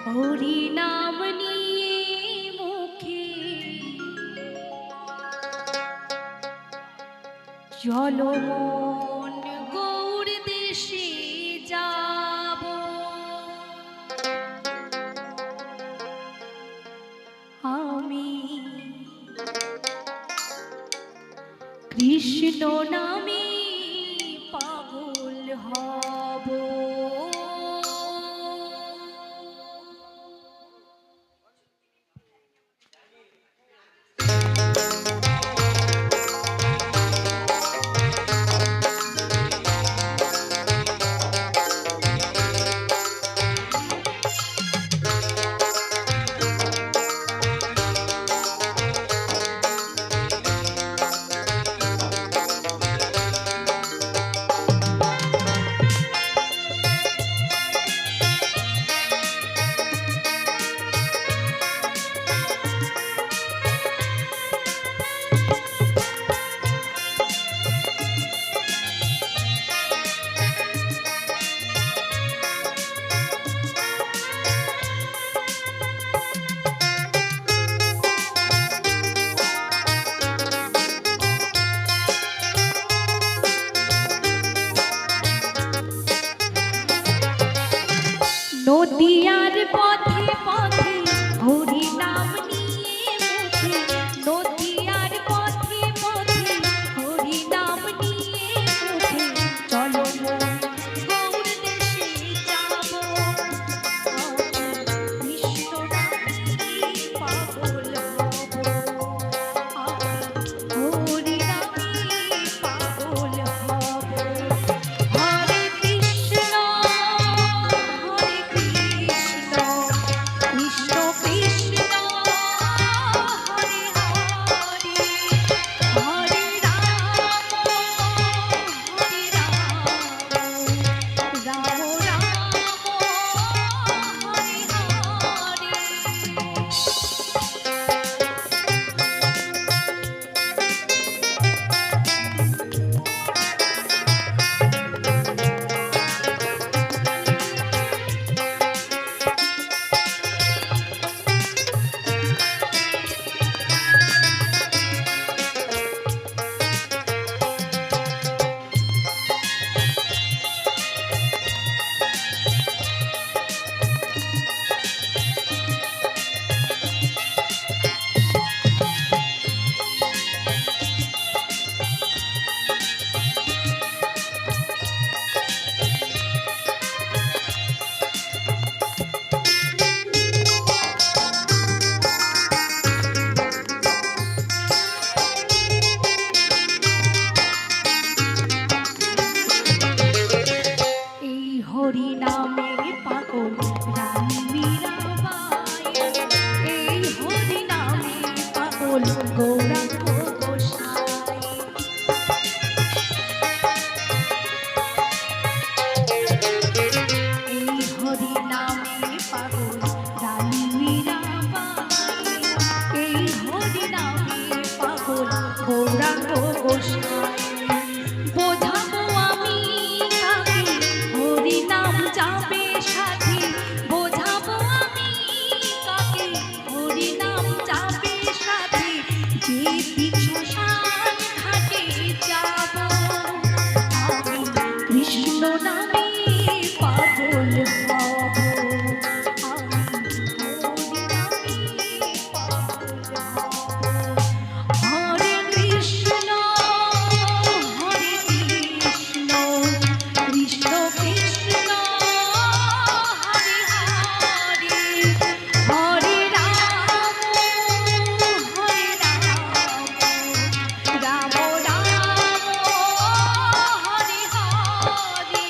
হরি নাম নিয়ে মুখে চলো মন গৌর দেশে যাব। আমি কৃষ্ণ নামে পাগল হব। নদিয়ার পথে পথে হরি নাম নিয়ে মুখে, নদিয়ার পথে পথে হরি নাম নিয়ে মুখে চলো মন গৌর দেশে যাব। কৃষ্ণ নামে পাগল হব, হরি নামে পাগল হব। হরে কৃষ্ণ হরে কৃষ্ণ কৃষ্ণ কৃষ্ণ হরে হরে, হরে রাম হরে রাম, রাম রাম হরে হরে। হরি নামে পাগল রানী মীরাবাই, এই হরি নামে পাগল গৌরাঙ্গ গোসাই। এই হরি নামে পাগল রানী মীরাবাই, এই হরি নামে পাগল গৌরাঙ্গ গোসাই। বোঝাবো আমি কাকে হরি নাম যাবে সাথে, বোঝাবো আমি কাকে হরি নাম যাবে সাথে, যে শ্মশান ঘাটে যাব। আমি কৃষ্ণ নামে পাগল হব, আমি হরি নামে পাগল হব। হরে কৃষ্ণ হরে কৃষ্ণ কৃষ্ণ কৃষ্ণ হরে হরে, হরে রাম হরে রাম, রাম রাম হরে হরে।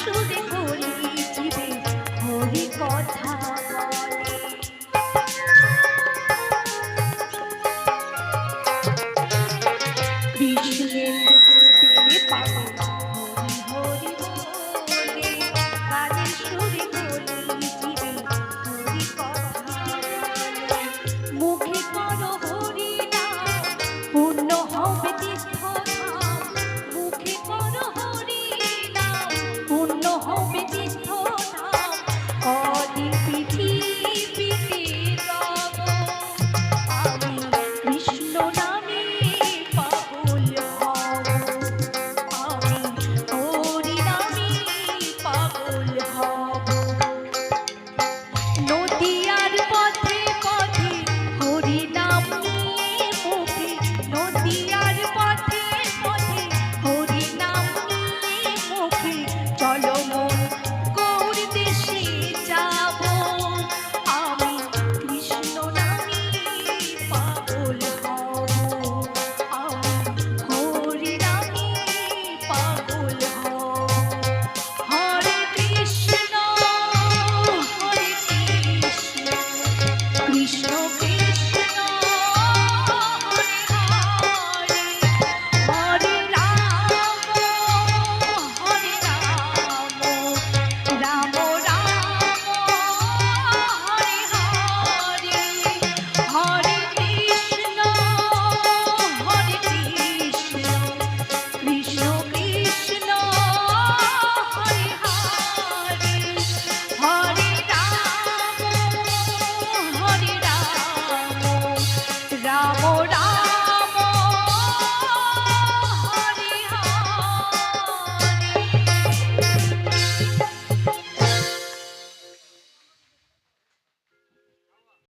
সুরে